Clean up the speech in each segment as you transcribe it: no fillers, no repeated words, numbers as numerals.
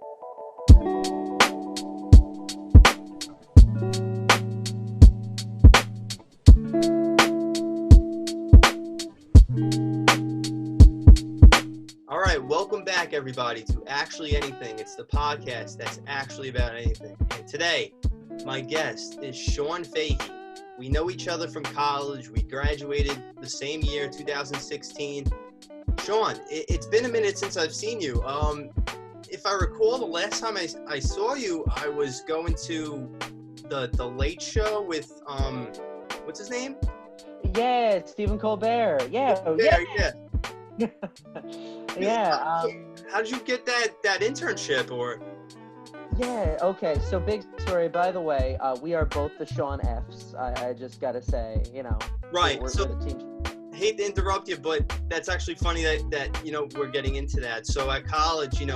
All right, welcome back, everybody, to Actually Anything. It's the podcast that's actually about anything. And today, my guest is Sean Fahey. We know each other from college. We graduated the same year, 2016. Sean, it's been a minute since I've seen you. If I recall, the last time I saw you, I was going to the Late Show with, what's his name? Yeah, Steven Colbert. Yeah. Yeah. How did you get that internship? Or Yeah. Okay. So big story. By the way, we are both the Sean F's. I just gotta say, right. We're the team. Hate to interrupt you, but that's actually funny that we're getting into that. So at college, we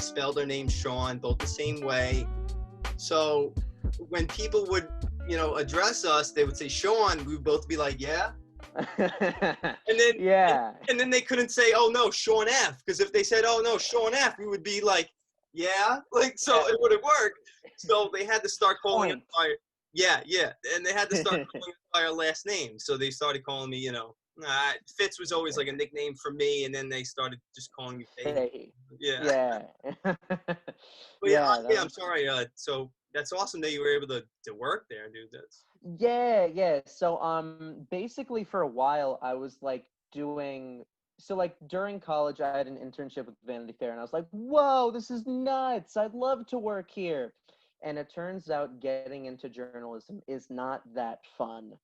spelled our name Sean, both the same way. So when people would address us, they would say Sean. We would both be like, yeah. And then and then they couldn't say, oh no, Sean F, because if they said, oh no, Sean F, we would be like, yeah, so it wouldn't work. So they had to start calling us by and they had to start calling us by our last name. So they started calling me, FITZ was always like a nickname for me, and then they started just calling me Fahey. Yeah. But I'm sorry. So that's awesome that you were able to work there, dude. Yeah. So basically for a while I was during college I had an internship with Vanity Fair, and I was like, whoa, this is nuts. I'd love to work here. And it turns out getting into journalism is not that fun.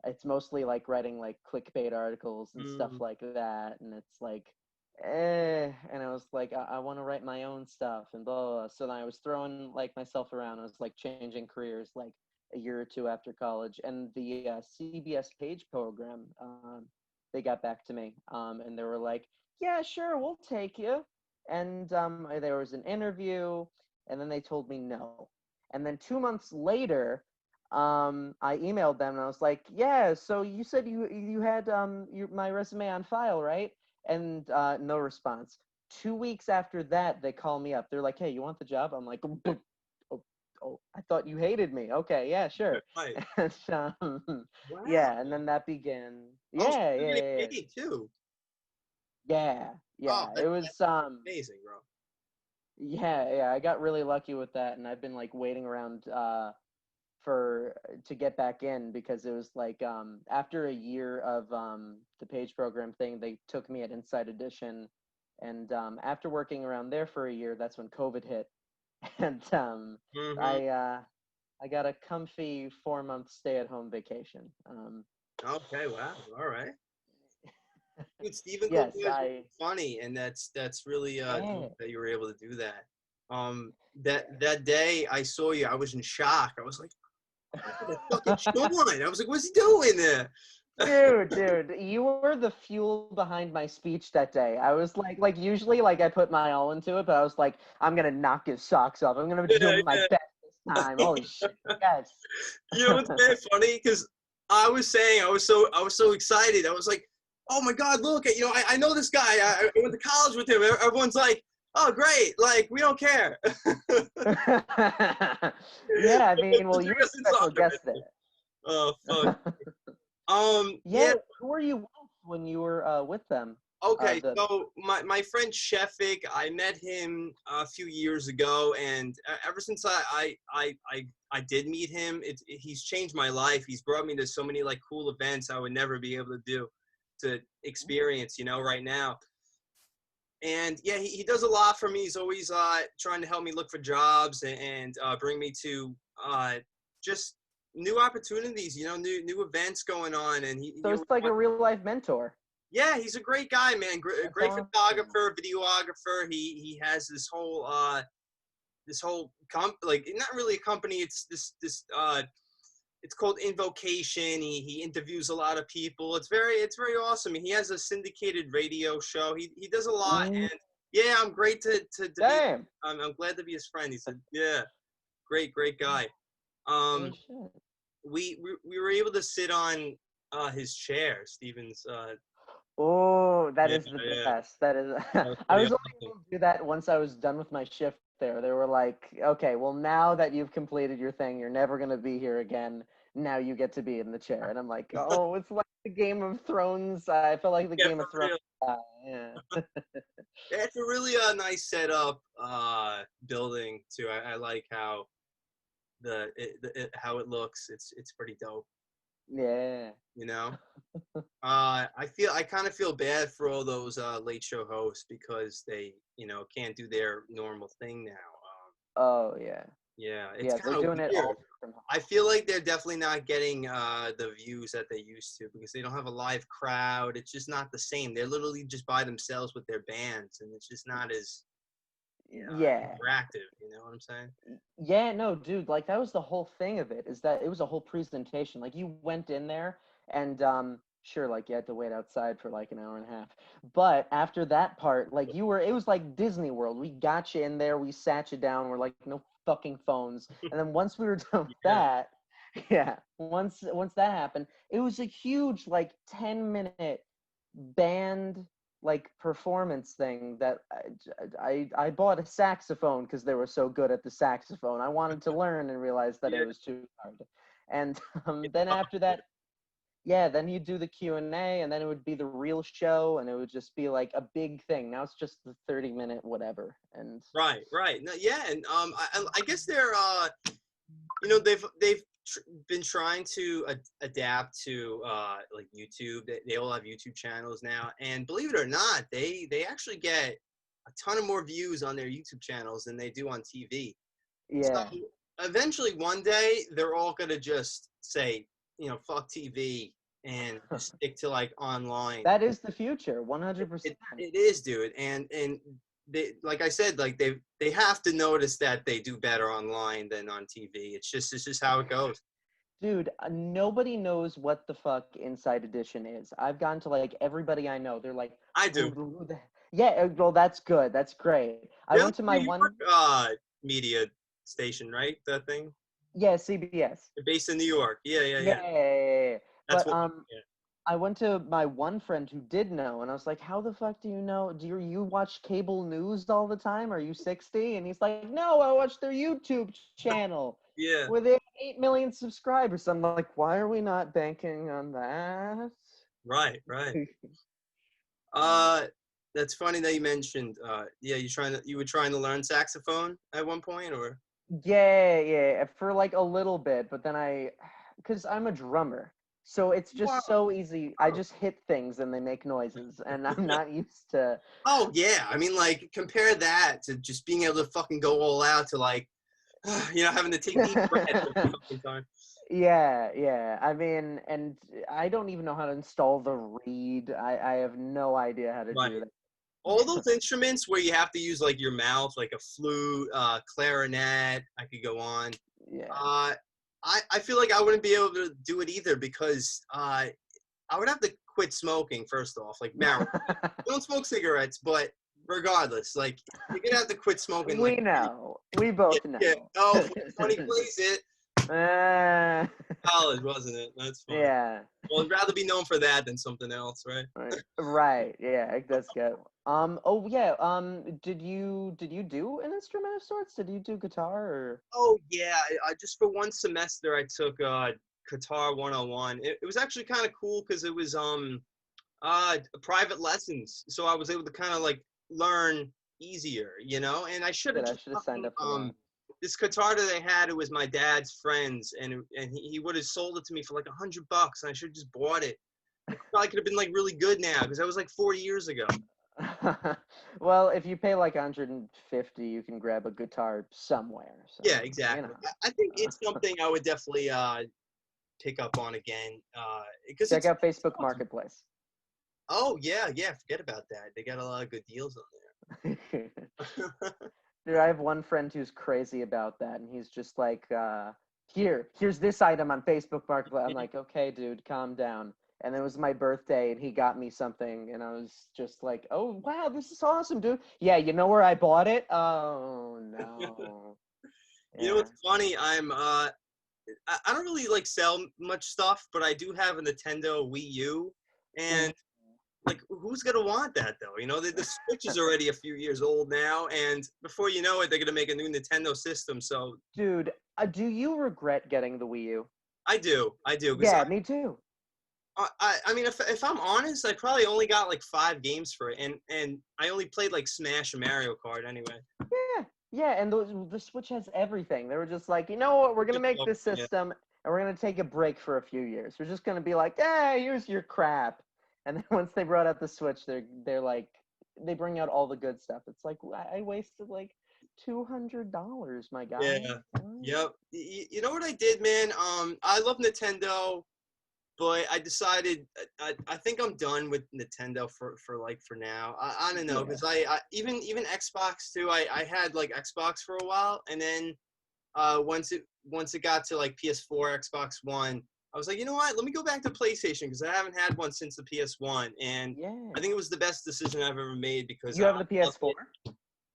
It's mostly writing clickbait articles and stuff like that, and it's and I was like, I want to write my own stuff and blah, blah, blah. So then I was throwing myself around. I was changing careers a year or two after college, and the CBS Page program, they got back to me, and they were like, yeah, sure, we'll take you. And there was an interview, and then they told me no. And then 2 months later, I emailed them, and I was like, yeah, so you said you had my resume on file, right? And no response. 2 weeks after that, they call me up. They're like, hey, you want the job? I'm like, oh, I thought you hated me. Okay, yeah, sure. Right. Wow. Yeah, and then that began. Yeah. Too. Yeah. Oh, It was amazing, bro. Yeah, I got really lucky with that, and I've been waiting around to get back in, because it was after a year of the Page program thing, they took me at Inside Edition, and after working around there for a year, that's when COVID hit, and I got a comfy 4-month stay-at-home vacation. Okay, wow, all right. Dude, Steven Yes, Colbert is funny, and that's really that you were able to do that. That day I saw you, I was in shock. I was like, fucking Sean. I was like, what's he doing there? Dude, you were the fuel behind my speech that day. I was usually I put my all into it, but I was like, I'm gonna knock his socks off. I'm gonna do my best this time. Holy shit, yes. What's very funny? Because I was saying I was so excited. I was like, oh my God, look, I know this guy. I went to college with him. Everyone's like, oh great, we don't care. Yeah, I mean, well, you were a special guest there. Oh fuck. Who were you with when you were with them? Okay, so my friend Shefik, I met him a few years ago, and ever since I did meet him, he's changed my life. He's brought me to so many cool events I would never be able to experience, right now. And yeah, he does a lot for me. He's always trying to help me look for jobs and bring me to just new opportunities, new events going on. And so it's a real life mentor. Yeah, he's a great guy, man. Great photographer, videographer. He has this whole not really a company. It's this it's called Invocation. He interviews a lot of people. It's very awesome. He has a syndicated radio show. He does a lot, and yeah, I'm great to Damn. I'm glad to be his friend. He said, yeah, great guy. We were able to sit on his chair, Steven's. Oh, that is the best. That is. I was only able to do that once I was done with my shift, there. They were like, okay, well, now that you've completed your thing, you're never going to be here again. Now you get to be in the chair. And I'm like, oh, it's like the Game of Thrones. I felt like the Yeah, Game for of Thrones. real. Yeah. It's a really nice setup building too. I like how how it looks. It's pretty dope. Yeah. You know. I kind of feel bad for all those late show hosts because they can't do their normal thing now. Oh, yeah. Yeah, it's Yeah, they're kind of doing it weird. all from home. I feel like they're definitely not getting the views that they used to because they don't have a live crowd. It's just not the same. They're literally just by themselves with their bands, and it's just not as Yeah. interactive. You know what I'm saying? Yeah, no, dude, like that was the whole thing of it, is that it was a whole presentation. Like you went in there and sure, like you had to wait outside for like an hour and a half. But after that part, like it was like Disney World. We got you in there, we sat you down, we're like, no fucking phones. And then once we were done with Yeah. that, yeah, once that happened, it was a huge like 10-minute band like performance thing that I bought a saxophone because they were so good at the saxophone. I wanted to learn and realized that Yeah. it was too hard. And then after that, yeah, then you'd do the Q&A, and then it would be the real show, and it would just be like a big thing. Now it's just the 30-minute whatever. And Right. No, yeah, and I guess they're they've been trying to adapt to like YouTube. They all have YouTube channels now, and believe it or not, they actually get a ton of more views on their YouTube channels than they do on TV. So yeah. eventually, one day, they're all gonna just say, fuck TV and just stick to like online. That is the future, 100%. It is, dude, and they, like I said, like they have to notice that they do better online than on TV. It's just how it goes. Dude, nobody knows what the fuck Inside Edition is. I've gone to like everybody I know. They're like, I do. Yeah, well, that's good. That's great. I went to my New one. York, media station, right? That thing. Yeah, CBS. They're based in New York. Yeah. Yeah. That's But what. Yeah. I went to my one friend who did know, and I was like, "How the fuck do you know? Do you watch cable news all the time? Are you 60?" And he's like, "No, I watch their YouTube channel Yeah. where they have 8 million subscribers." I'm like, "Why are we not banking on that?" Right. That's funny that you mentioned. Yeah, you were trying to learn saxophone at one point, or? Yeah, for like a little bit, but then because I'm a drummer, so it's Wow. just so easy. I just hit things and they make noises, and I'm not used to. Oh yeah, I mean, like compare that to just being able to fucking go all out to like, having to take deep breaths every fucking time. Yeah. I mean, and I don't even know how to install the reed. I have no idea how to Right. do that. All those instruments where you have to use like your mouth, like a flute, clarinet. I could go on. Yeah. I feel like I wouldn't be able to do it either because I would have to quit smoking first off, like marijuana. I don't smoke cigarettes, but regardless, like you're gonna have to quit smoking. We Like know. We both know. yeah. Oh, funny plays it. Uh, College, wasn't it? That's fine. yeah. Well, I'd rather be known for that than something else, right? Right. Yeah, that's good. Oh yeah. Did you do an instrument of sorts? Did you do guitar or? Oh yeah, I just for one semester I took Guitar 101. It was actually kind of cool because it was private lessons, so I was able to kind of like learn easier, And I should have signed up for that. this guitar that I had. It was my dad's friend's, and he would have sold it to me for like $100, and I should have just bought it. It probably could have been like really good now because that was like 4 years ago. Well, if you pay like 150, you can grab a guitar somewhere. So, Yeah, exactly. I think it's something I would definitely pick up on again. Because check out Facebook awesome. Marketplace. Oh yeah, forget about that. They got a lot of good deals on there. Dude, I have one friend who's crazy about that, and he's just like, here's this item on Facebook Marketplace. I'm like, okay, dude, calm down. And it was my birthday, and he got me something, and I was just like, oh, wow, this is awesome, dude. Yeah, you know where I bought it? Oh, no. Yeah. You know what's funny? I don't really like sell much stuff, but I do have a Nintendo Wii U, and like who's gonna want that though? You know, the Switch is already a few years old now, and before you know it, they're gonna make a new Nintendo system. So, Dude, do you regret getting the Wii U? I do, because Yeah, me too. I mean, if I'm honest, I probably only got like 5 games for it, and I only played like Smash and Mario Kart anyway. Yeah, yeah, and the Switch has everything. They were just like, you know what, we're gonna make this Yeah. system, and we're gonna take a break for a few years. We're just gonna be like, hey, here's your crap. And then once they brought out the Switch, they're like, they bring out all the good stuff. It's like I wasted like $200, my guy. Yeah. Yep. You know what I did, man? I love Nintendo, but I decided I think I'm done with Nintendo for now. I don't know, because I even Xbox too. I had like Xbox for a while, and then once it got to like PS4, Xbox One, I was like, you know what? Let me go back to PlayStation, because I haven't had one since the PS1, and I think it was the best decision I've ever made, because you have the PS4.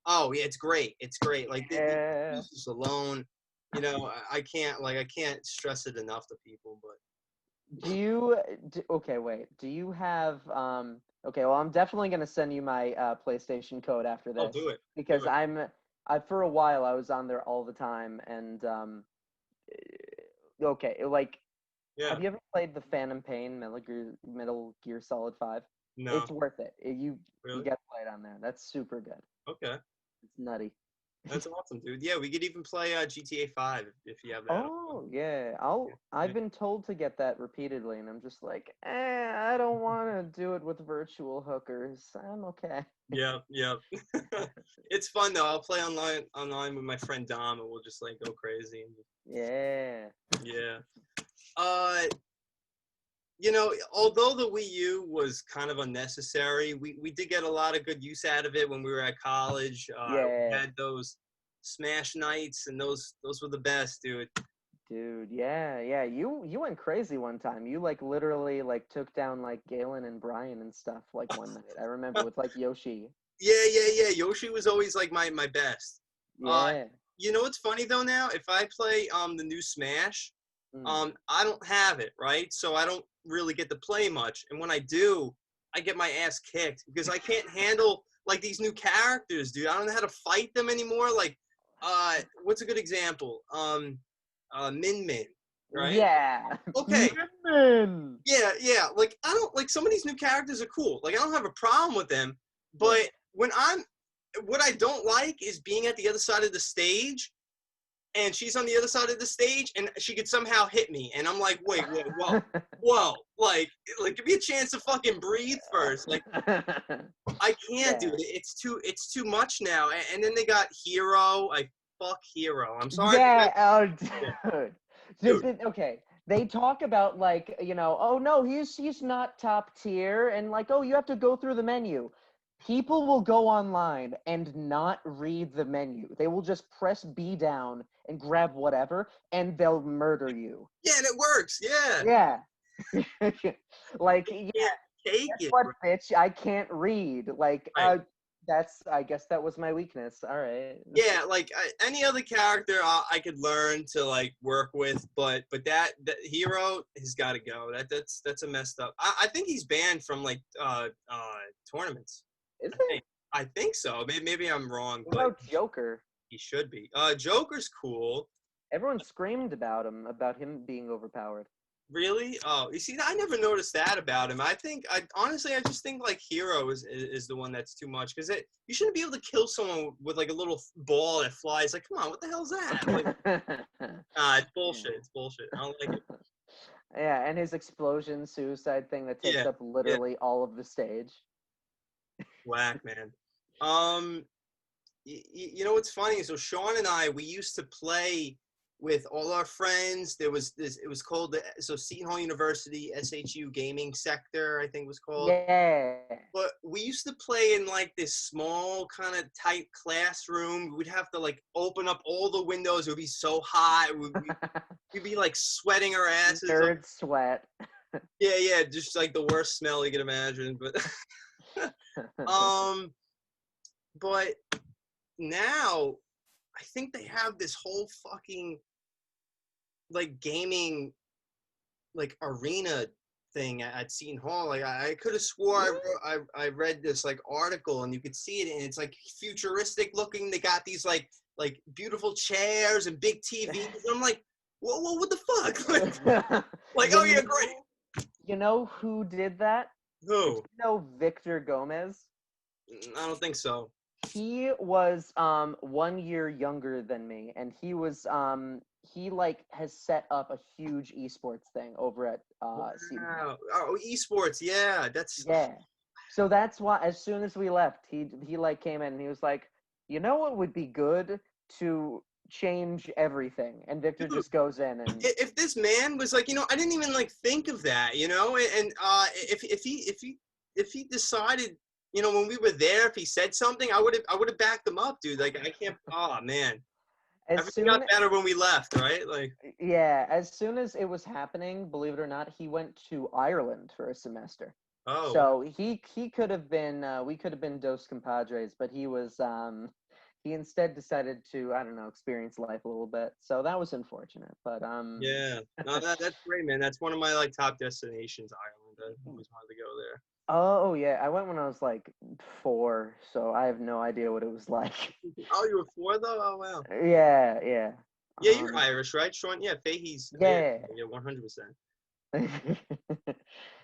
Oh yeah, it's great. It's great. Like the uses alone, you know, I can't stress it enough to people. But Okay, wait. Do you have okay, well, I'm definitely going to send you my PlayStation code after this. Oh, do it. Because for a while I was on there all the time, and okay, like have you ever played the Phantom Pain Metal Gear Solid 5? No. It's worth it. You Really? got to play it on there. That's super good. Okay. It's nutty. That's awesome, dude. Yeah, we could even play GTA 5 if you have that. Oh, yeah. I've been told to get that repeatedly, and I'm just like, I don't want to do it with virtual hookers. I'm okay. Yeah. It's fun though. I'll play online with my friend Dom, and we'll just like go crazy. Yeah. You know, although the Wii U was kind of unnecessary, we did get a lot of good use out of it when we were at college. We had those Smash nights, and those were the best, dude. Dude, yeah. You went crazy one time. You like literally like took down like Galen and Brian and stuff like one night. I remember with like Yoshi. Yeah. Yoshi was always like my best. Yeah. You know what's funny though now? If I play the new Smash, I don't have it, right? So I don't really get to play much. And when I do, I get my ass kicked, because I can't handle like these new characters, dude. I don't know how to fight them anymore. Like, what's a good example? Min Min, right? Yeah. Okay. Min Min. Yeah. Like, I don't like, some of these new characters are cool. Like, I don't have a problem with them, but what I don't like is being at the other side of the stage, and she's on the other side of the stage, and she could somehow hit me, and I'm like, wait, whoa, like give me a chance to fucking breathe first. Like, I can't do it. It's too much now. And then they got Hero. I fuck Hero. I'm sorry. Yeah. Dude. Okay. They talk about like, you know, oh no, he's not top tier, and like, oh, you have to go through the menu. People will go online and not read the menu. They will just press B down and grab whatever, and they'll murder you. Yeah, and it works. Yeah. Yeah. Like, yeah. Take Guess it. what, bitch? I can't read. Like, Right. I guess that was my weakness. All right. Yeah, like any other character I could learn to like work with, but that Hero has got to go. That's a messed up. I think he's banned from like tournaments. Is it? I think so. Maybe I'm wrong. What about Joker? He should be. Joker's cool. Everyone screamed about him being overpowered. Really? Oh, you see, I never noticed that about him. Honestly, I just think like Hero is the one that's too much, because you shouldn't be able to kill someone with like a little ball that flies. Like, come on, what the hell's that? Like, it's bullshit. It's bullshit. I don't like it. Yeah, and his explosion suicide thing that takes up literally all of the stage. Whack, man. You know what's funny? So Sean and we used to play with all our friends. There was this. It was called Seton Hall University SHU Gaming Sector, I think it was called. Yeah. But we used to play in like this small kind of tight classroom. We'd have to like open up all the windows. It would be so hot. We'd be like sweating our asses. Nerd sweat. Yeah, just like the worst smell you could imagine. But but now I think they have this whole fucking like gaming like arena thing at Seton Hall. Like I could have swore I read this like article, and you could see it, and it's like futuristic looking. They got these like beautiful chairs and big TVs. And I'm like, whoa, what the fuck? Like, oh yeah, great. You know who did that? Who? You know Victor Gomez? I don't think so. He was 1 year younger than me, and he was he like has set up a huge esports thing over at Seton Hall. Wow. Oh, esports, yeah. Yeah. So that's why as soon as we left, he like came in and he was like, you know what would be good to change everything, and Victor Dude, just goes in and if this man was like, I didn't even like think of that, and if he decided, when we were there, if he said something, I would have backed him up, dude. Like I can't. Oh man, everything got better when we left, right? Like yeah, as soon as it was happening, believe it or not, he went to Ireland for a semester. Oh, so he could have been we could have been dos compadres, but he was he instead decided to, I don't know, experience life a little bit. So that was unfortunate, but yeah, no, that's great, man. That's one of my like top destinations, Ireland. I always wanted to go there. Oh yeah, I went when I was like 4, so I have no idea what it was like. Oh, you were 4 though? Oh wow. Yeah. Yeah, you're Irish, right, Sean? Yeah, Fahey's. Yeah. Yeah, 100%.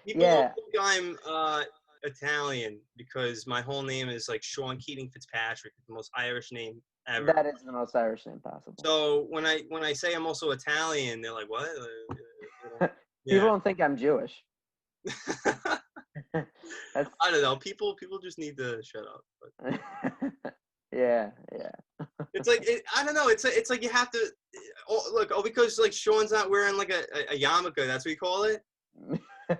People Yeah. think I'm Italian because my whole name is like Sean Keating Fitzpatrick, the most Irish name ever. That is the most Irish name possible. So when I say I'm also Italian, they're like, what? People don't think I'm Jewish. I don't know. People just need to shut up. But. Yeah. It's like I don't know. It's like you have to because like Sean's not wearing like a yarmulke. That's what you call it.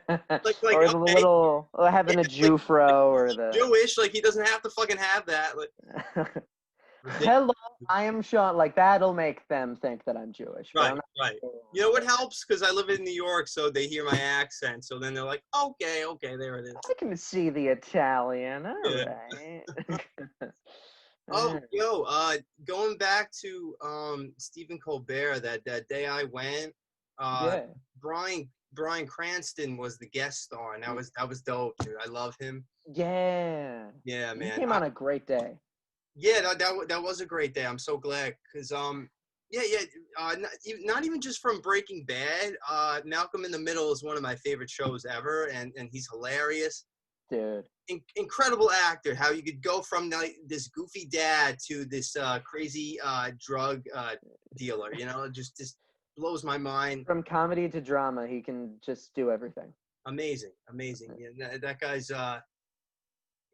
Like or the little having a Jufro or the Jewish. Like he doesn't have to fucking have that. Like, hello, I am Sean. Like that'll make them think that I'm Jewish. Right. You know what helps? Because I live in New York, so they hear my accent. So then they're like, okay, there it is. I can see the Italian. All right. Oh, going back to Steven Colbert, that day I went, Brian Cranston was the guest star, and that was dope, dude. I love him. Yeah. Yeah, man. He came on a great day. Yeah, that was a great day. I'm so glad because not even just from Breaking Bad. Malcolm in the Middle is one of my favorite shows ever, and he's hilarious. Dude. Incredible actor. How you could go from like this goofy dad to this crazy drug dealer. Just blows my mind. From comedy to drama, he can just do everything. Amazing. Yeah, that guy's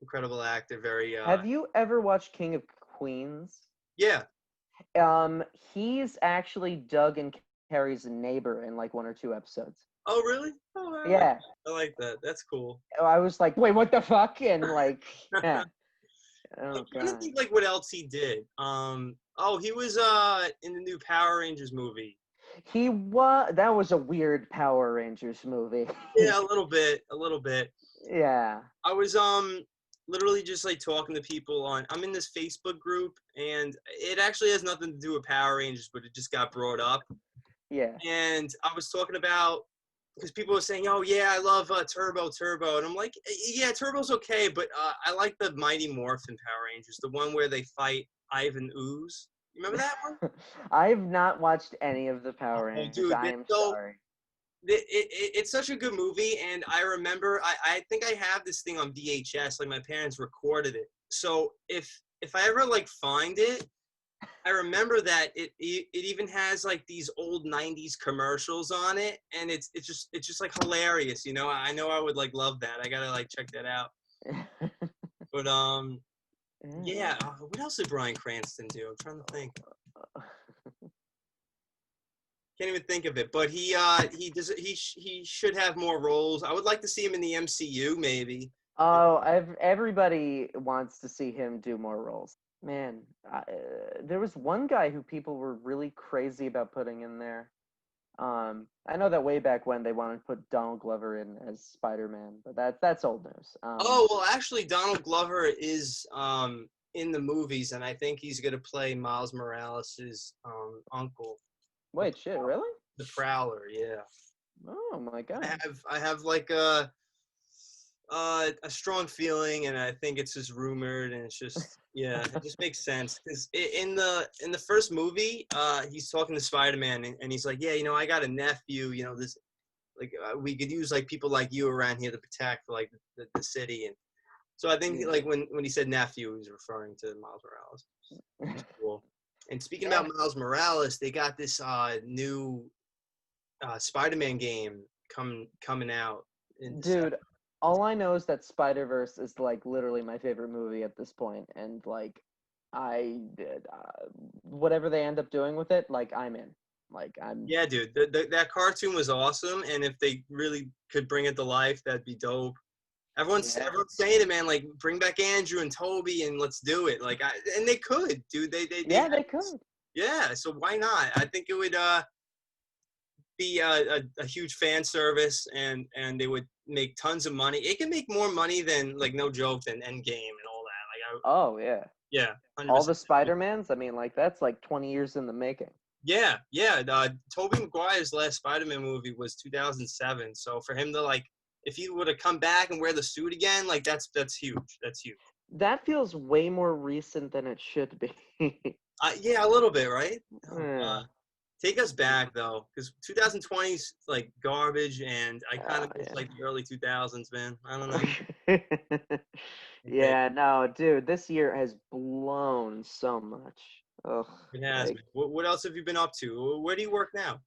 incredible actor. Very. Have you ever watched King of Queens? Yeah. He's actually Doug and Carrie's neighbor in like 1 or 2 episodes. Oh, really? Oh, yeah. I like that. That's cool. I was like, wait, what the fuck? And like, yeah. I'm trying to think like what else he did. He was in the new Power Rangers movie. That was a weird Power Rangers movie. Yeah, a little bit. Yeah. I was literally just like talking to people I'm in this Facebook group, and it actually has nothing to do with Power Rangers, but it just got brought up. Yeah. And I was talking about, because people were saying, oh yeah, I love Turbo, and I'm like, yeah, Turbo's okay, but I like the Mighty Morphin Power Rangers, the one where they fight Ivan Ooze. You remember that one? I've not watched any of the Power Rangers. Dude, I am sorry. It's such a good movie, and I remember I think I have this thing on VHS. Like my parents recorded it, so if I ever like find it, I remember that it even has like these old '90s commercials on it, and it's just like hilarious. I know I would like love that. I gotta like check that out. But yeah. What else did Bryan Cranston do? I'm trying to think. Can't even think of it. But he should have more roles. I would like to see him in the MCU, maybe. Oh, everybody wants to see him do more roles. Man, there was one guy who people were really crazy about putting in there. I know that way back when they wanted to put Donald Glover in as Spider-Man, but that's old news. Actually, Donald Glover is in the movies, and I think he's gonna play Miles Morales' uncle. Wait, shit, really? The Prowler, yeah. Oh my god. I have like a strong feeling, and I think it's just rumored, and it's just yeah, it just makes sense because in the first movie, he's talking to Spider-Man, and he's like, yeah, I got a nephew, this like we could use like people like you around here to protect like the city, and so I think Yeah. like when he said nephew, he was referring to Miles Morales. Which is cool. And speaking Yeah. about Miles Morales, they got this new Spider-Man game coming out in December. Dude, all I know is that Spiderverse is like literally my favorite movie at this point, and like I did whatever they end up doing with it, like I'm in. Like I'm. Yeah, dude, that cartoon was awesome, and if they really could bring it to life, that'd be dope. Everyone's Yeah. saying it, man. Like, bring back Andrew and Toby, and let's do it. Like, and they could, dude. They Yeah, have they this- could. yeah. So why not? I think it would be a huge fan service, and they would make tons of money. It can make more money than like no joke than Endgame and all that. Like, Oh yeah. yeah, All 100%. the Spider-Mans, I mean, like that's like 20 years in the making. Yeah, yeah. Tobey Maguire's last Spider-Man movie was 2007. So for him to like, if he would have come back and wear the suit again, like that's huge. That's huge. That feels way more recent than it should be. Yeah, a little bit, right? Yeah. Take us back though, because 2020's like garbage, and I kind of miss Yeah. like the early 2000s, man. I don't know. Okay, Yeah, no, dude, this year has blown so much. Ugh, it has, like, man. What else have you been up to? Where do you work now?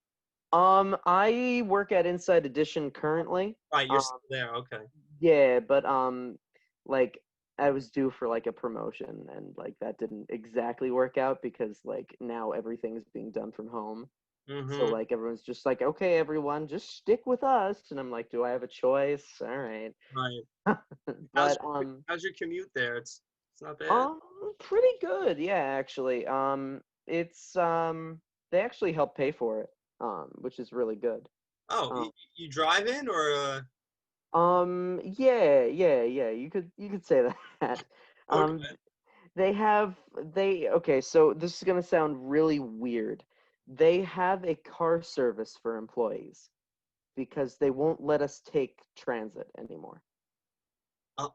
I work at Inside Edition currently. Right, you're Um, still there. Okay. yeah, but like I was due for like a promotion, and like that didn't exactly work out because like now everything's being done from home. So Mm-hmm. like everyone's just like, okay, everyone, just stick with us, and I'm like, do I have a choice? All right. Right. But How's your commute there? It's not bad. um, pretty good, yeah, actually. It's they actually help pay for it, which is really good. Oh, Um, you drive in or yeah. You could say that. Um, okay. okay, so this is gonna sound really weird. They have a car service for employees because they won't let us take transit anymore.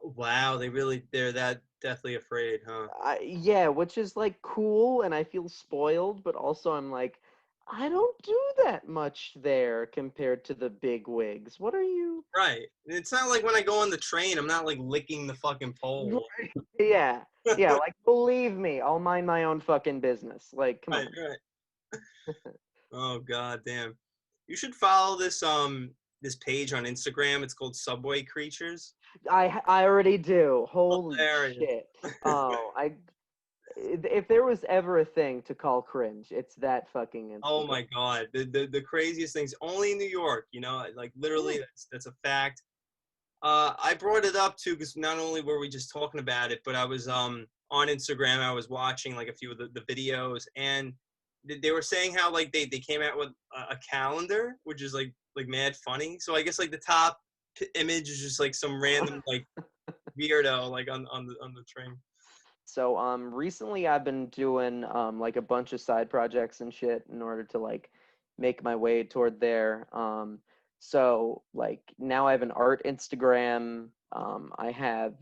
Wow, they're that deathly afraid, huh? Yeah, which is like cool, and I feel spoiled, but also I'm like, I don't do that much there compared to the big wigs. What are you? Right. It's not like when I go on the train, I'm not like licking the fucking pole. Yeah, yeah, like believe me, I'll mind my own fucking business. Like, come Right, on. right. Oh god damn. You should follow this page on Instagram. It's called Subway Creatures. I already do. Holy Hilarious. shit. Oh, if there was ever a thing to call cringe, it's that fucking Oh Instagram. my god. The craziest things only in New York, like literally that's a fact. I brought it up too because not only were we just talking about it, but I was on Instagram. I was watching like a few of the videos, and they were saying how like they came out with a calendar, which is like mad funny. So I guess like the top image is just like some random like weirdo like on the train. So recently I've been doing like a bunch of side projects and shit in order to like make my way toward there. So like now I have an art Instagram. I have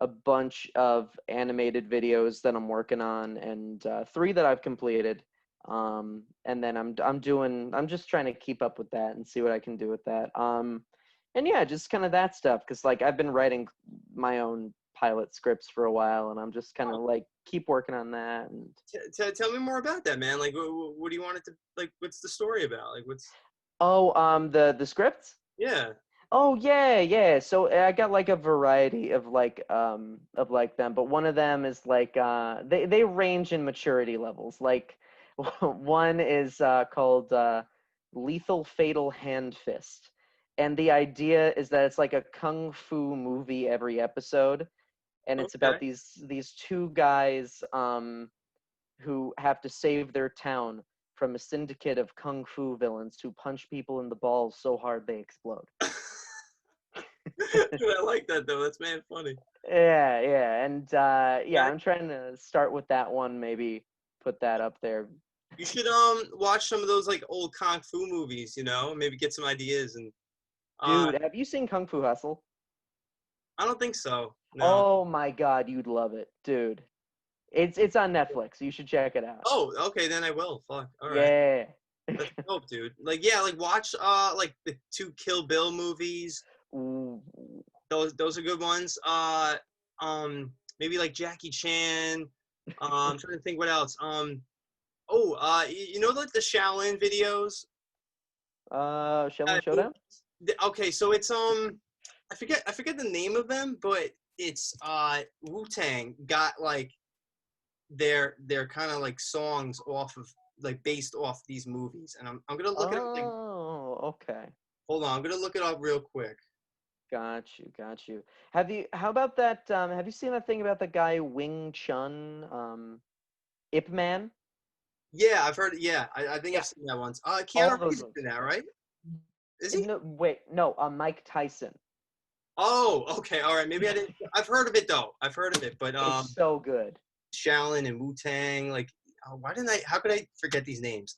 a bunch of animated videos that I'm working on, and 3 that I've completed. And then I'm just trying to keep up with that and see what I can do with that. And yeah, just kind of that stuff, because like I've been writing my own pilot scripts for a while, and I'm just kind of like keep working on that. And Tell me more about that, man. Like, what do you want it to like? What's the story about? Like, what's oh, the scripts. yeah. Oh yeah. So I got like a variety of like them, but one of them is like they range in maturity levels. Like one is called Lethal Fatal Hand Fist. And the idea is that it's like a kung fu movie every episode, and it's Okay. about these 2 guys who have to save their town from a syndicate of kung fu villains who punch people in the balls so hard they explode. Dude, I like that though. That's man funny. Yeah, and yeah, Okay. I'm trying to start with that one, maybe put that up there You should watch some of those like old kung fu movies, you know, maybe get some ideas and Dude, have you seen Kung Fu Hustle? I don't think so. No. Oh my God, you'd love it, dude. It's on Netflix. You should check it out. Oh, okay, then I will. Fuck. All right. Yeah. That's dope, dude. Like yeah, like watch like the 2 Kill Bill movies. Ooh. Those are good ones. Maybe like Jackie Chan. I'm trying to think what else. You know like the Shaolin videos? Shaolin Showdown? Okay, so it's I forget the name of them, but it's Wu-Tang got like their kind of like songs off of like based off these movies, and I'm gonna look it up. Like, Oh, okay. hold on, I'm gonna look it up real quick. Got you. How about that, have you seen that thing about the guy Wing Chun, Ip Man? Yeah, I've heard. Yeah, I think Yeah, I've seen that once. all Keanu those Reeves is ones. in that, right? Is he? No, wait, no, Mike Tyson. Oh, okay, all right. Maybe I didn't. I've heard of it though. I've heard of it, but It's so good. Shaolin and Wu Tang, like, why didn't I? How could I forget these names?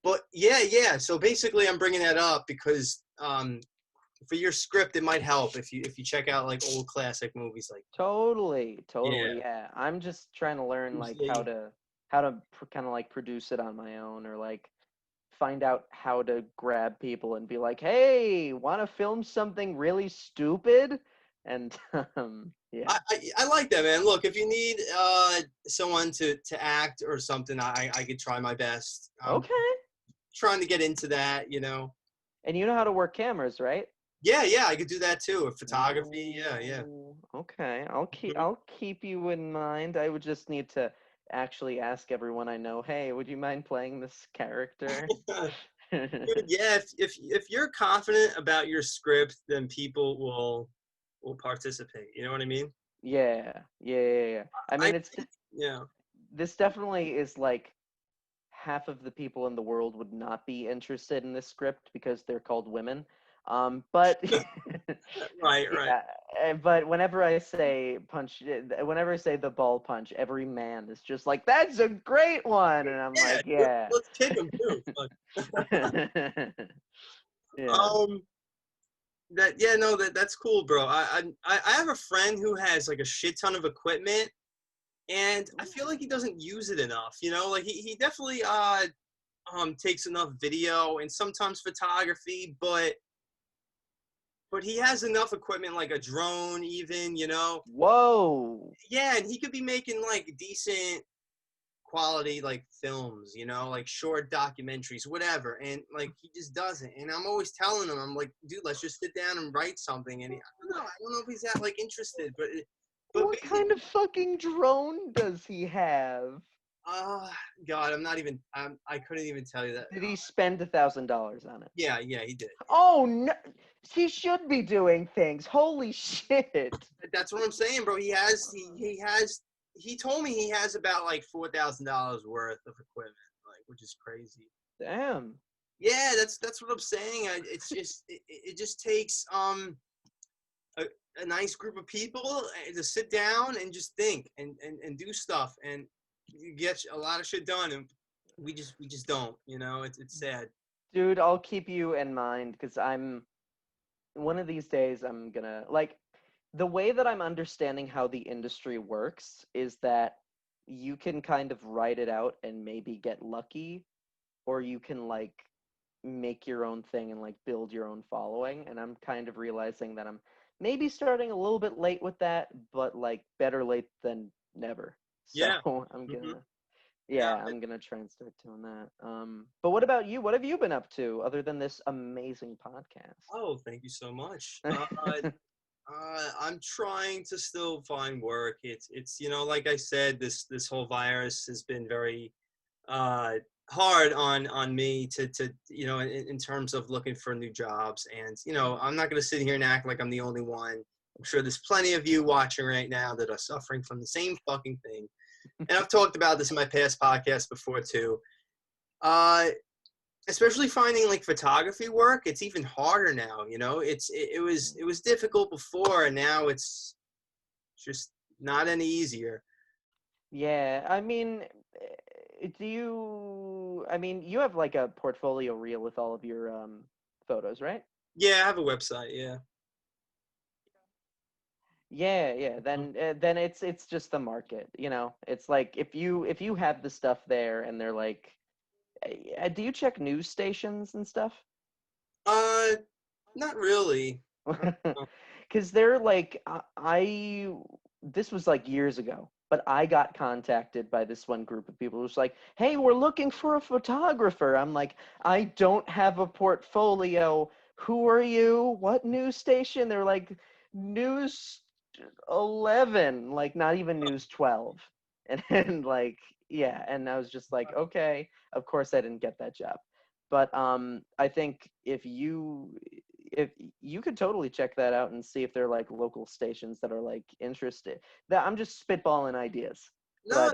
But yeah. So basically, I'm bringing that up because for your script, it might help if you check out like old classic movies like. Totally, Yeah. yeah. I'm just trying to learn like how Usually- to kind of like produce it on my own, or like find out how to grab people and be like, "Hey, want to film something really stupid?" And yeah. I like that, man. Look, if you need someone to act or something, I could try my best. I'm Okay. trying to get into that, you know. And you know how to work cameras, right? Yeah, I could do that too. Photography, yeah. Ooh, okay. Mhm. I'll keep you in mind. I would just need to actually ask everyone I know, "Hey, would you mind playing this character?" Dude, yeah, if you're confident about your script, then people will participate. You know what I mean? Yeah. I I mean, yeah. this definitely is like half of the people in the world would not be interested in this script because they're called women. But Right. yeah, but whenever I say the ball punch, every man is just like, "That's a great one," and I'm Yeah, like, "Yeah." let's kick them too. Fuck. Yeah. Um, that's cool, bro. I have a friend who has like a shit ton of equipment, and I feel like he doesn't use it enough. You know, like he definitely takes enough video and sometimes photography, but he has enough equipment like a drone, even, you know. Whoa. Yeah, and he could be making like decent quality like films, you know, like short documentaries, whatever. And like he just doesn't. And I'm always telling him, I'm like, dude, let's just sit down and write something. And I don't know if he's that like interested, but What basically, kind of fucking drone does he have? uh, God, I couldn't even tell you that. Did he spend $1,000 on it? Yeah, he did. Oh no, he should be doing things. Holy shit. That's what I'm saying, bro. He told me he has about like $4,000 worth of equipment, like, which is crazy. Damn. Yeah, that's what I'm saying. It's just it just takes a, a nice group of people to sit down and just think and do stuff, and you get a lot of shit done, and we just don't. You know, it's sad. Dude, I'll keep you in mind because one of these days I'm gonna like the way that I'm understanding how the industry works is that you can kind of write it out and maybe get lucky, or you can like make your own thing and like build your own following. And I'm kind of realizing that I'm maybe starting a little bit late with that, but like better late than never. So Yeah. I'm hmm gonna Yeah. yeah, I'm gonna try and start doing that. But what about you? What have you been up to other than this amazing podcast? Oh, thank you so much. I'm trying to still find work. It's you know, like I said, this whole virus has been very uh, hard on me to you know in terms of looking for new jobs. And you know, I'm not going to sit here and act like I'm the only one. I'm sure there's plenty of you watching right now that are suffering from the same fucking thing. And I've talked about this in my past podcasts before too. Uh, Especially finding like photography work, it's even harder now. You know, it was difficult before, and now it's just not any easier. Yeah, I mean, do you? I mean, you have like a portfolio reel with all of your photos, right? Yeah, I have a website. Yeah. Yeah, yeah. Then it's just the market, you know. It's like if you have the stuff there and they're like, do you check news stations and stuff? Uh, not really. Because they're like, this was like years ago, but I got contacted by this one group of people who's like, hey, we're looking for a photographer. I'm like, I don't have a portfolio. Who are you? What news station? They're like, News 11, like not even News 12. And like, yeah, and I was just like, okay, of course I didn't get that job. But I think if you could totally check that out and see if they're like local stations that are like interested. That I'm just spitballing ideas, No, but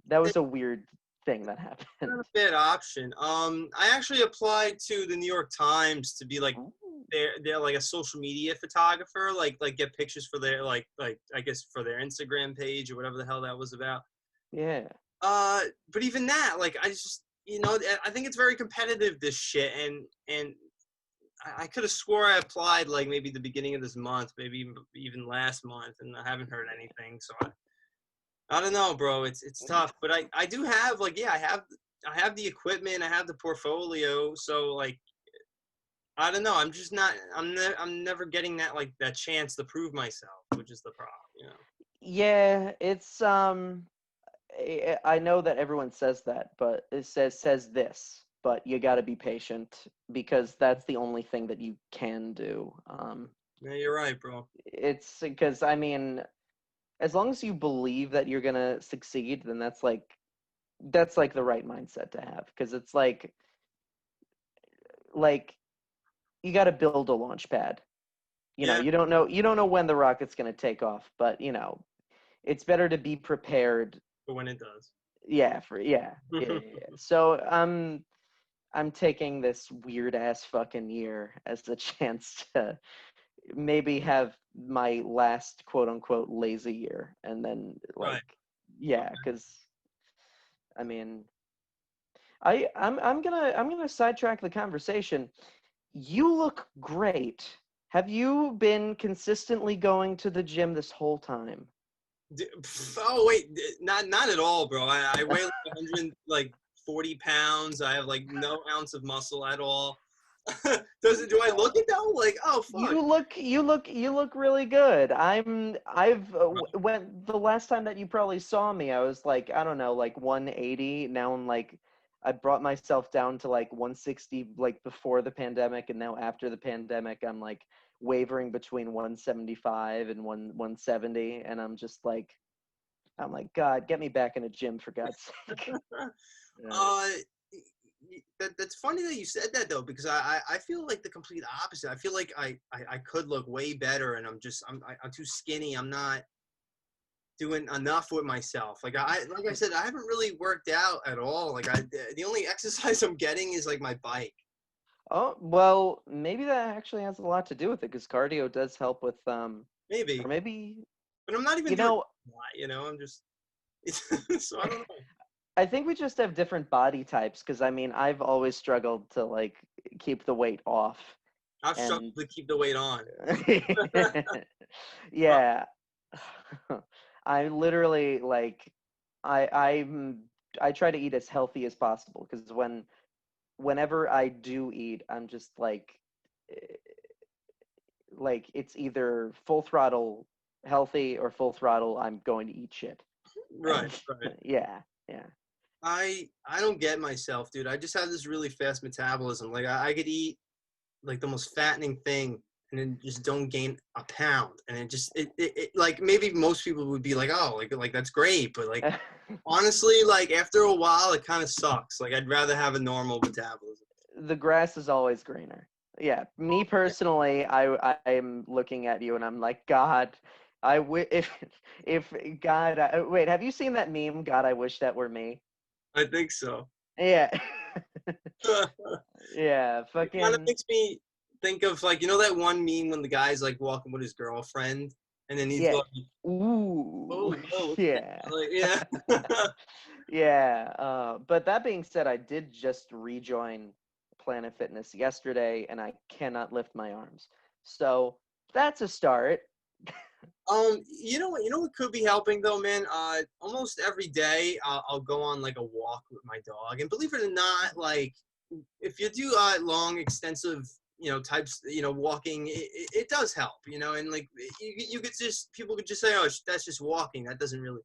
that was it's a weird thing that not happened. a bad option. I actually applied to the New York Times to be like Ooh. they're like a social media photographer, like get pictures for their like I guess for their Instagram page or whatever the hell that was about. Yeah. But even that, like I just I think it's very competitive this shit, and I could have swore I applied like maybe the beginning of this month, maybe even last month, and I haven't heard anything. So I don't know, bro. It's tough, but I do have like yeah I have the equipment, I have the portfolio, so like I don't know. I'm just not. I'm never getting that like that chance to prove myself, which is the problem. Yeah, it's I know that everyone says that, but it says this, but you got to be patient because that's the only thing that you can do. Yeah, you're right, bro. It's because I mean, as long as you believe that you're gonna succeed, then that's like the right mindset to have because it's like you got to build a launch pad. Yeah, You don't know when the rocket's gonna take off, but it's better to be prepared. but when it does. Yeah, yeah. So I'm taking this weird ass fucking year as a chance to maybe have my last quote unquote lazy year, and then Right. like yeah, because I mean I'm gonna sidetrack the conversation. You look great. Have you been consistently going to the gym this whole time? Oh wait, not at all, bro. I weigh like 140 pounds. I have like no ounce of muscle at all. Do I look it though? Like, oh fuck. You look really good. When the last time that you probably saw me, I was like, I don't know, like 180. Now I'm like, I brought myself down to like 160, like before the pandemic, and now after the pandemic, I'm like wavering between 175 and 170, and I'm like, God, get me back in a gym for God's sake. Yeah. Uh, that's funny that you said that though, because I feel like the complete opposite. I feel like I could look way better, and I'm too skinny. I'm not doing enough with myself. Like I said, I haven't really worked out at all. The only exercise I'm getting is like my bike. Oh, well, maybe that actually has a lot to do with it because cardio does help with or Maybe, maybe but I'm not even you doing know, a lot. I'm just so I don't know. I think we just have different body types because I mean, I've always struggled to like keep the weight off I've and struggled to keep the weight on. Uh, yeah. I literally like I try to eat as healthy as possible because whenever I do eat, I'm just eh, like it's either full throttle healthy or full throttle I'm going to eat shit. right, And right. yeah, yeah. I don't get myself, dude. I just have this really fast metabolism. Like I could eat like the most fattening thing and then just don't gain a pound. And it like maybe most people would be like, oh, like that's great, but like honestly, like after a while it kind of sucks. Like I'd rather have a normal metabolism. The grass is always greener. Yeah, me personally, I'm looking at you and I'm like, God, if God, wait, have you seen that meme? God, I wish that were me. I think so. Yeah, It yeah, kind of fucking makes me think of like that one meme when the guy's like walking with his girlfriend and then he's yeah. like, Ooh, oh, whoa, yeah, like yeah. Yeah, but that being said, I did just rejoin Planet Fitness yesterday, and I cannot lift my arms. So that's a start. You know what could be helping though, man? Almost every day I'll go on like a walk with my dog, and believe it or not, like if you do long, extensive, types, walking, it does help, and like you could just people could just say, oh, that's just walking. That doesn't really.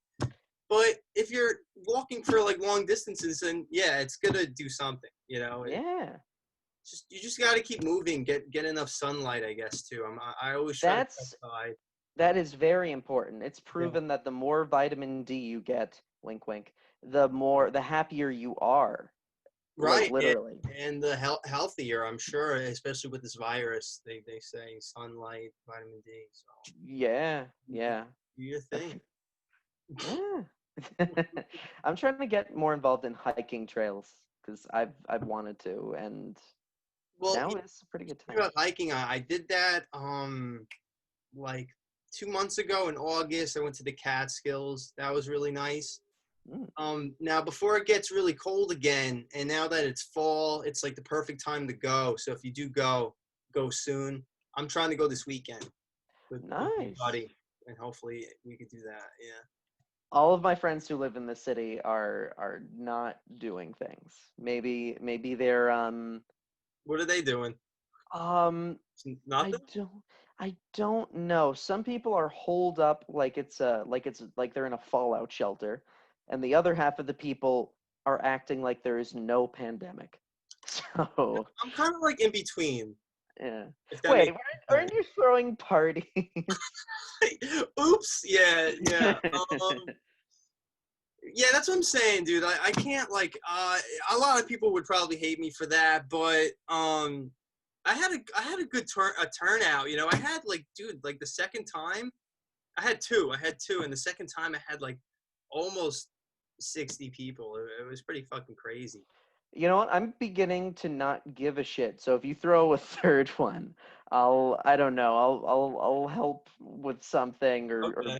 But if you're walking for like long distances, then yeah, it's gonna do something, Yeah, You just got to keep moving, get enough sunlight, I guess too. I always try to go that's outside. that is very important. It's Yeah. proven that the more vitamin D you get, wink wink, the happier you are. Like Right, literally. and the healthier, I'm sure, especially with this virus. They say sunlight, vitamin D. So Yeah, you do yeah. your A thing. Yeah. I'm trying to get more involved in hiking trails because I've wanted to, and Well, now is a pretty good speaking time. about hiking, I did that like 2 months ago in August. I went to the Catskills. That was really nice. Mm, Now before it gets really cold again, and now that it's fall, it's like the perfect time to go. So if you do go soon. I'm trying to go this weekend with my nice. buddy, and hopefully we could do that. Yeah. All of my friends who live in the city are not doing things. Maybe they're What are they doing? um I Nothing. don't I don't know. Some people are holed up like they're in a fallout shelter, and the other half of the people are acting like there is no pandemic. So, I'm kind of like in between, yeah. if that Wait, makes aren't sense. you throwing parties? Oops. Yeah, yeah. Yeah, that's what I'm saying, dude. I can't like a lot of people would probably hate me for that, but I had a good turnout, I had like dude, like the second time I had two and the second time I had like almost 60 people. It was pretty fucking crazy. You know what? I'm beginning to not give a shit. So if you throw a third one, I don't know. I'll help with something or Okay.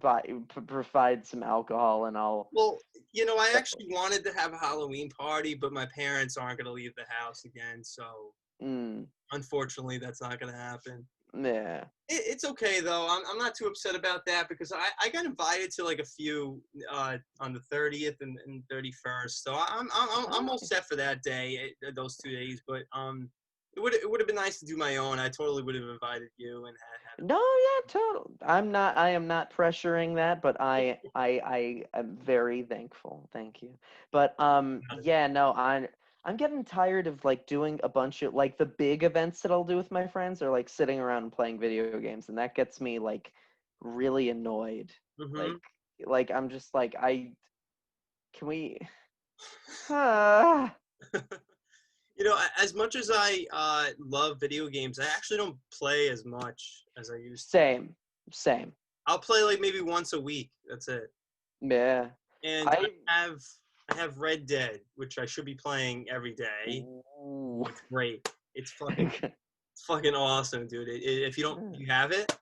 provide some alcohol and I'll Well, I actually wanted to have a Halloween party, but my parents aren't going to leave the house again, so mm, unfortunately that's not going to happen. yeah. It's okay though. I'm not too upset about that because I got invited to like a few on the 30th and 31st, so I'm all Okay. set for that day, those 2 days. But it would have been nice to do my own. I totally would have invited you and had No, yeah, total. I am not pressuring that, but I am very thankful. Thank you. But it. yeah, no, I'm getting tired of like doing a bunch of like the big events that I'll do with my friends are like sitting around and playing video games, and that gets me like really annoyed. Like Hmm. like I'm just like I can we Ah, As much as I love video games, I actually don't play as much as I used to. same, same. I'll play like maybe once a week. That's it. Yeah. And I I have Red Dead, which I should be playing every day. Ooh. It's great. It's fucking awesome, dude. If you don't, Yeah. you have it.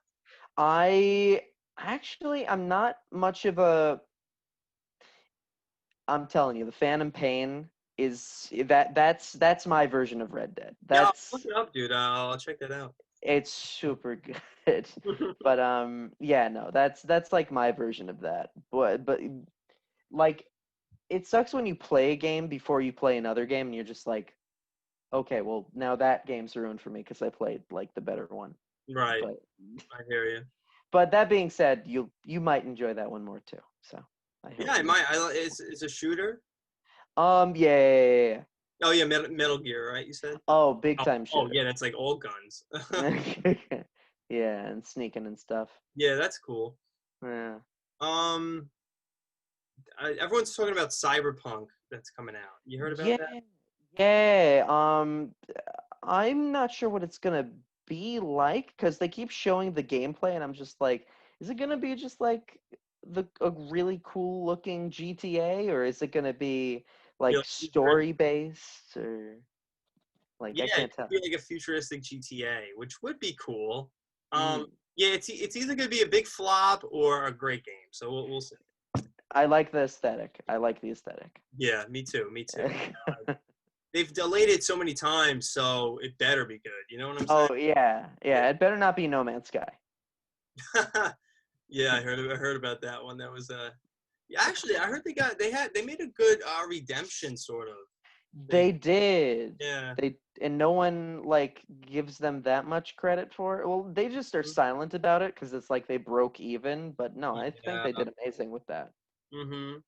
I actually I'm not much of a I'm telling you, the Phantom Pain is that's my version of Red Dead. Yeah, I'll look That's it up, dude. I'll check that out. it's super good. But yeah, no, that's like my version of that. But like it sucks when you play a game before you play another game and you're just like, okay, well now that game's ruined for me because I played like the better one. Right. But I hear you. but that being said, you might enjoy that one more too. So I Yeah, hope I you. might. It's a shooter. Yeah. Oh yeah, Metal Gear, right? You said. Oh, big Oh, time oh shooter. yeah, that's like all guns. Yeah, and sneaking and stuff. Yeah, that's cool. Yeah. Um, everyone's talking about Cyberpunk that's coming out. You heard about Yeah. that? Yeah. I'm not sure what it's gonna be like because they keep showing the gameplay, and I'm just like, is it gonna be just like a really cool looking GTA, or is it gonna be Be like like story based, or like Yeah, I it can't could tell. be like a futuristic GTA, which would be cool. Mm. Yeah, it's either gonna be a big flop or a great game. So we'll see. I like the aesthetic. I like the aesthetic. Yeah, me too. They've delayed it so many times, so it better be good. You know what I'm saying? Oh yeah, yeah. It better not be No Man's Sky. Yeah, I heard about that one. That was yeah, actually, I heard they made a good redemption sort of. They did. Yeah. And no one like gives them that much credit for it. Well, they just are silent about it because it's like they broke even. But no, I think they did amazing with that. Mhm.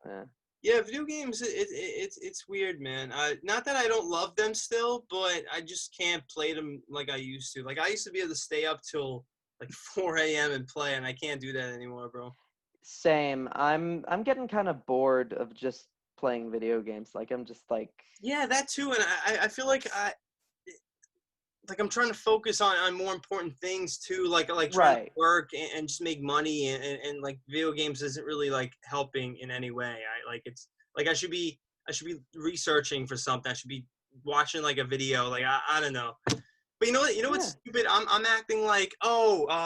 Yeah. Yeah, video games. It's weird, man. Not that I don't love them still, but I just can't play them like I used to. Like I used to be able to stay up till like 4 a.m. and play, and I can't do that anymore, bro. Same. I'm getting kind of bored of just playing video games. Like I'm just like. Yeah, that too, and I feel like I'm trying to focus on more important things too, like trying to work and just make money, and like video games isn't really like helping in any way. It's like I should be researching for something. I should be watching like a video. Like I don't know. But you know what's stupid? I'm acting like,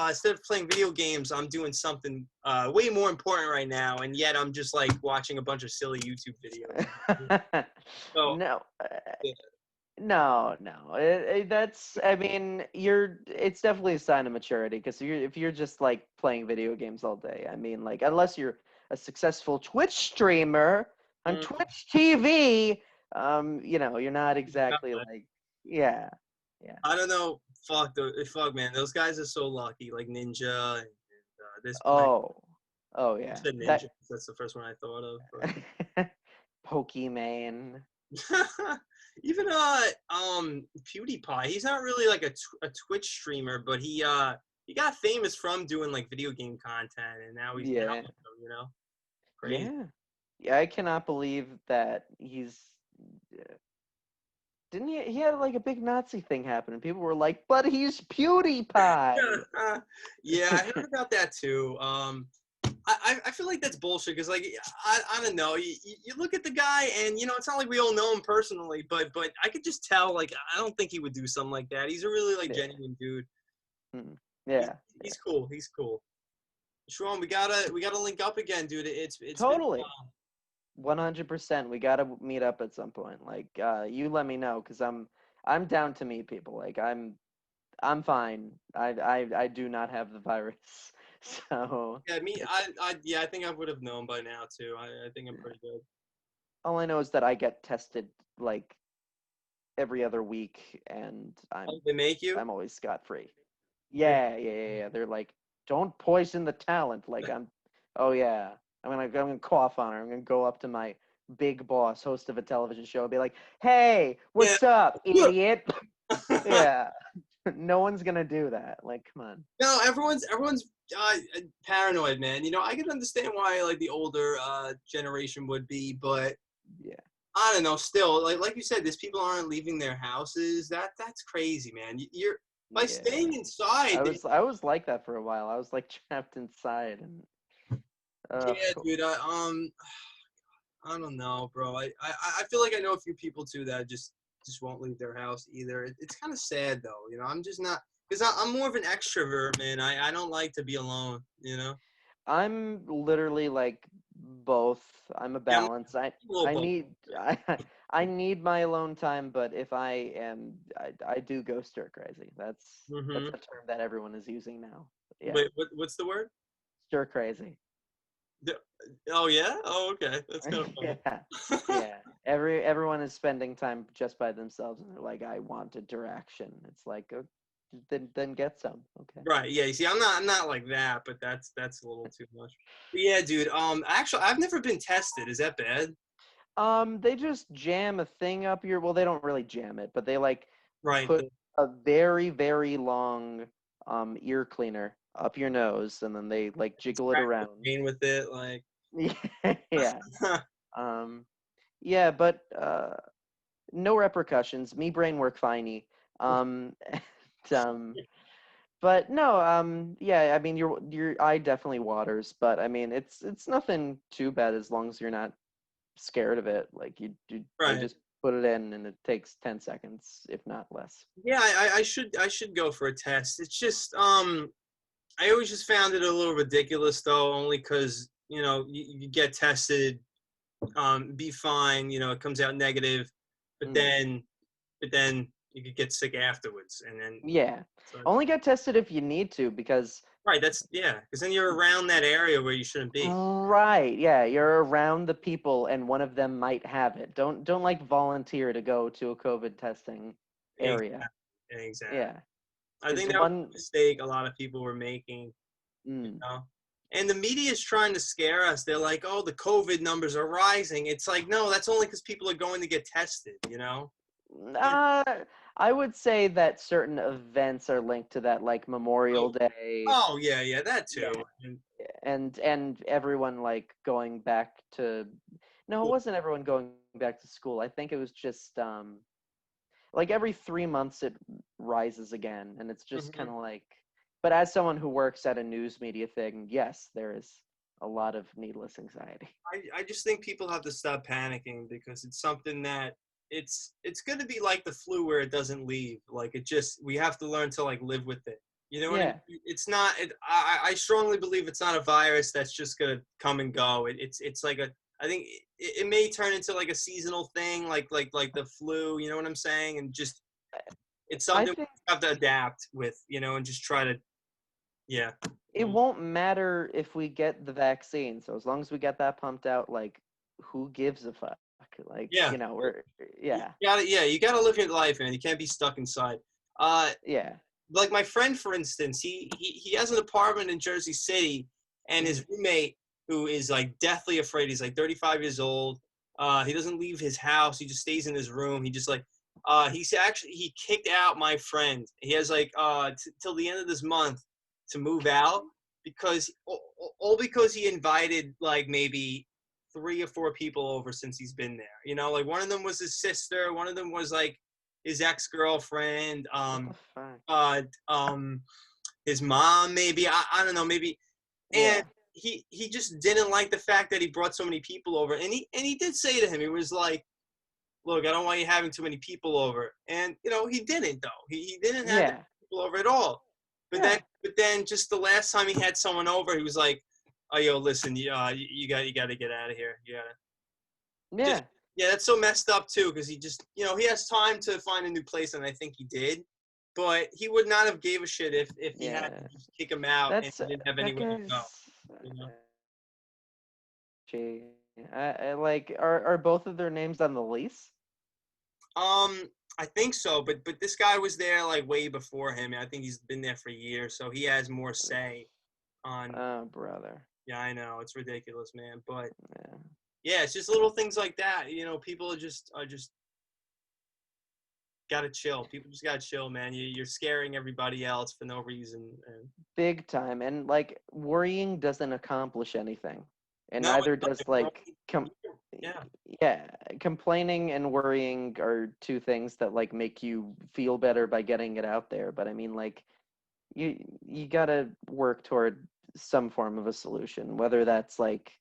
instead of playing video games, I'm doing something way more important right now, and yet I'm just like watching a bunch of silly YouTube videos. So No. yeah. No, that's. I mean, It's definitely a sign of maturity because if you're just like playing video games all day. I mean, like unless you're a successful Twitch streamer on Twitch TV, you're not exactly like. Yeah. I don't know. Fuck, man. Those guys are so lucky. Like Ninja and this. Oh I yeah. said Ninja. That's the first one I thought of. Pokemon. Even PewDiePie. He's not really like a Twitch streamer, but he got famous from doing like video game content, and now he's out with them, you know. Crazy. Yeah. I cannot believe that he's. Didn't he? He had like a big Nazi thing happen, and people were like, "But he's PewDiePie." Yeah, I heard about that too. I feel like that's bullshit because like I don't know. You look at the guy and it's not like we all know him personally, but I could just tell like I don't think he would do something like that. He's a really like genuine dude. Yeah, he's cool. He's cool. Sean, we gotta link up again, dude. It's totally. 100%. We gotta meet up at some point. Like, you let me know because I'm down to meet people. Like, I'm fine. I do not have the virus, so. Yeah, I think I would have known by now too. I think I'm pretty good. All I know is that I get tested like every other week, and they make you? I'm always scot-free. Yeah. They're like, don't poison the talent. Like oh yeah. I'm gonna cough on her. I'm gonna go up to my big boss, host of a television show, and be like, "Hey, what's up, idiot?" Yeah, no one's gonna do that. Like, come on. No, everyone's paranoid, man. I can understand why like the older generation would be, but I don't know. Still, like you said, these people aren't leaving their houses. That's crazy, man. You're by staying inside. I was like that for a while. I was like trapped inside and. Dude. I don't know, bro. I feel like I know a few people too that just won't leave their house either. It's kind of sad though. I'm just not because I'm more of an extrovert, man. I don't like to be alone. I'm literally like both. I'm a balance. I need my alone time, but if I do go stir crazy. That's a term that everyone is using now. Yeah. Wait, what's the word? Stir crazy. Oh yeah? Oh okay. That's kind of funny. Yeah. Everyone is spending time just by themselves, and they're like, "I want interaction." It's like, then get some. Okay. Right. Yeah. You see, I'm not like that, but that's a little too much. But yeah, dude. Actually, I've never been tested. Is that bad? They just jam a thing up your. Well, they don't really jam it, but they like put a very, very long ear cleaner up your nose, and then they like jiggle it around. With it, like. Yeah. Yeah, but no repercussions. Me brain work finey. But no, yeah. I mean, your eye definitely waters, but I mean, it's nothing too bad as long as you're not scared of it. Like you just put it in, and it takes 10 seconds, if not less. Yeah, I should go for a test. It's just I always just found it a little ridiculous though, only because you get tested, be fine, it comes out negative, but then you could get sick afterwards, and then Yeah. so, Only get tested if you need to, because right, because then you're around that area where you shouldn't be. right, yeah, you're around the people and one of them might have it. Don't like volunteer to go to a COVID testing area. Exactly. Yeah. I Because think that was a mistake a lot of people were making, and the media is trying to scare us. They're like, oh, the COVID numbers are rising. It's like, no, that's only because people are going to get tested, I would say that certain events are linked to that, like Memorial Day. Oh, yeah, that too. Yeah. And everyone like going back to, no, it wasn't everyone going back to school. I think it was just like every 3 months it rises again, and it's just kind of like. But as someone who works at a news media thing, yes, there is a lot of needless anxiety. I just think people have to stop panicking, because it's something that it's going to be like the flu, where it doesn't leave. Like, we have to learn to like live with it. You know what I mean? It's not. I strongly believe it's not a virus that's just gonna come and go. It's like I think it may turn into like a seasonal thing, like the flu. You know what I'm saying? And just it's something we have to adapt with. And just try to. Yeah. It won't matter if we get the vaccine. So as long as we get that pumped out, like, who gives a fuck? Like, yeah. we're, yeah. You gotta live your life, man. You can't be stuck inside. Yeah. Like my friend, for instance, he has an apartment in Jersey City, and his roommate, who is like deathly afraid, he's like 35 years old. He doesn't leave his house. He just stays in his room. He just like, he kicked out my friend. He has like, till the end of this month to move out, because because he invited like maybe 3 or 4 people over since he's been there. Like one of them was his sister. One of them was like his ex-girlfriend. His mom, maybe. I don't know, maybe. And he just didn't like the fact that he brought so many people over. And he did say to him, he was like, look, I don't want you having too many people over. And he didn't, though. He didn't have people over at all. But then just the last time he had someone over, he was like, oh, yo, listen, you got to get out of here. Yeah, that's so messed up too, because he just, he has time to find a new place, and I think he did, but he would not have gave a shit if he had to just kick him out and he didn't have anywhere to go. Gee, like, are both of their names on the lease? I think so, but this guy was there like way before him, and I think he's been there for years, so he has more say on. Oh, brother. Yeah, I know, it's ridiculous, man, but. Yeah, it's just little things like that. People are just gotta chill. People just gotta chill, man. You're scaring everybody else for no reason. Big time, and like worrying doesn't accomplish anything, and neither does like complaining and worrying are two things that like make you feel better by getting it out there. But I mean, like, you gotta work toward some form of a solution, whether that's like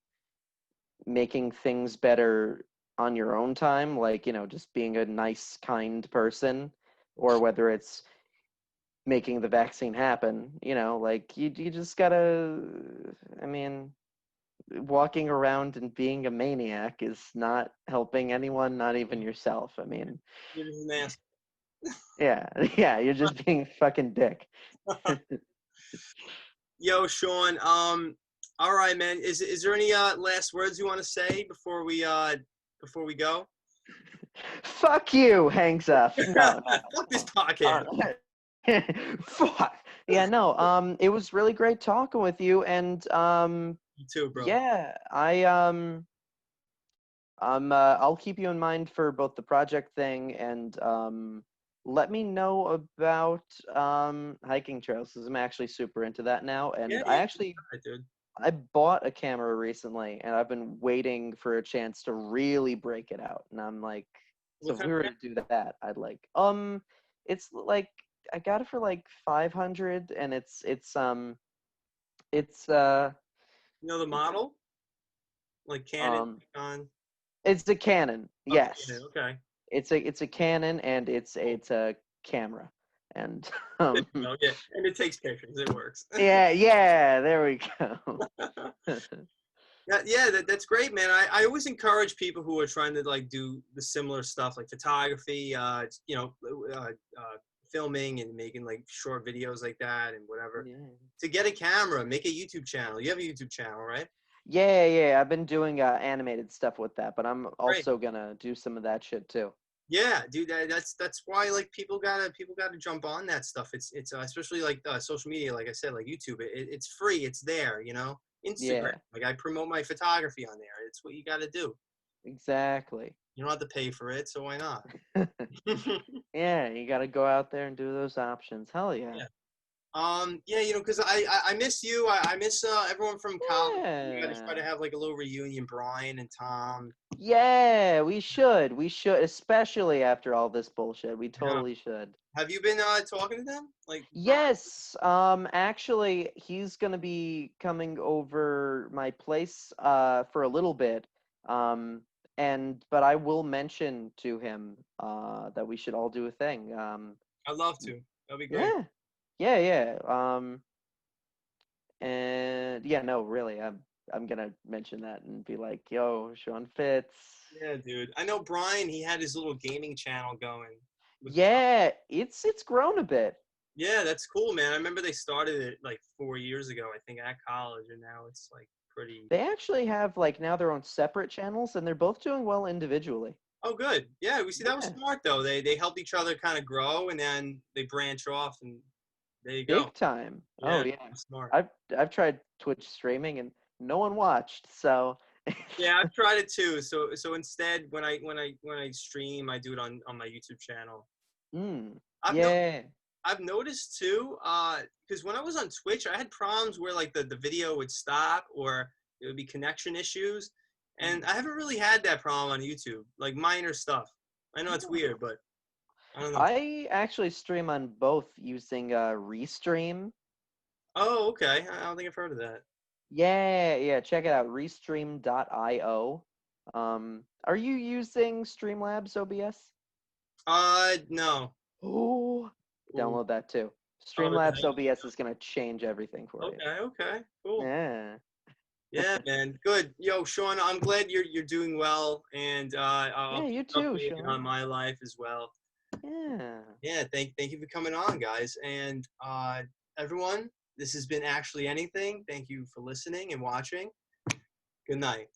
making things better on your own time, like, just being a nice, kind person, or whether it's making the vaccine happen, like, you just gotta, I mean, walking around and being a maniac is not helping anyone, not even yourself. I mean, you're just an ass. yeah, you're just being a fucking dick. Yo, Sean, all right, man. Is there any last words you want to say before we go? Fuck you, hangs up. No. Fuck this podcast. Fuck. Yeah, no. It was really great talking with you, and You too, bro. Yeah, I'll keep you in mind for both the project thing and let me know about hiking trails, because I'm actually super into that now, and I bought a camera recently, and I've been waiting for a chance to really break it out. And I'm like, so if we were to do that, I'd like, it's like, I got it for like 500, and it's the model, like Canon, Nikon. It's a Canon, yes. Okay. It's a Canon, and it's a camera. And and it takes pictures. It works. yeah, there we go. That's great, man. I always encourage people who are trying to like do the similar stuff like photography, filming and making like short videos like that and whatever, Yeah. to get a camera, make a YouTube channel. You have a YouTube channel, right? Yeah. I've been doing animated stuff with that, but I'm Great. also gonna do some of that shit too. Yeah, dude. That's why like people gotta jump on that stuff. It's especially like social media, like I said, like YouTube. It's free. It's there. Instagram. Yeah, Like I promote my photography on there. It's what you gotta do. exactly. You don't have to pay for it, so why not? Yeah, you gotta go out there and do those options. Hell yeah. Yeah. Yeah, because I miss you. I miss everyone from college. We got to try Yeah. to have like a little reunion, Brian and Tom. Yeah, we should. We should, especially after all this bullshit. We Yeah. totally should. Have you been talking to them? Like Brian? Yes. Actually, he's gonna be coming over my place for a little bit. But I will mention to him that we should all do a thing. I'd love to. That'd be great. Yeah. Yeah. And yeah, no, really, I'm gonna mention that and be like, yo, Sean Fitz. Yeah, dude. I know Brian. He had his little gaming channel going. Yeah, it's grown a bit. Yeah, that's cool, man. I remember they started it like 4 years ago, I think, at college, and now it's like pretty. They actually have like now their own separate channels, and they're both doing well individually. Oh, good. Yeah, we see that was Yeah. smart though. They helped each other kind of grow, and then they branch off, and there you go. Big time. Yeah, Oh yeah. smart. I've tried Twitch streaming and no one watched, so Yeah, I've tried it too. So instead, when I stream, I do it on my YouTube channel. I've no, yeah. I've noticed too, because when I was on Twitch, I had problems where like the video would stop or it would be connection issues, and I haven't really had that problem on YouTube. Like minor stuff. I know it's weird, but I don't know. I actually stream on both using Restream. Oh, okay. I don't think I've heard of that. Yeah, check it out, restream.io. Are you using Streamlabs OBS? No. Oh, Ooh. download that too. Oh, Streamlabs OBS is gonna change everything for you. okay, cool. Yeah. Yeah, man. Good. Yo, Sean, I'm glad you're doing well, and I'll Yeah, keep you too, updated on Sean. my life as well. Yeah. Yeah, thank you for coming on, guys. And everyone, this has been Actually Anything. Thank you for listening and watching. Good night.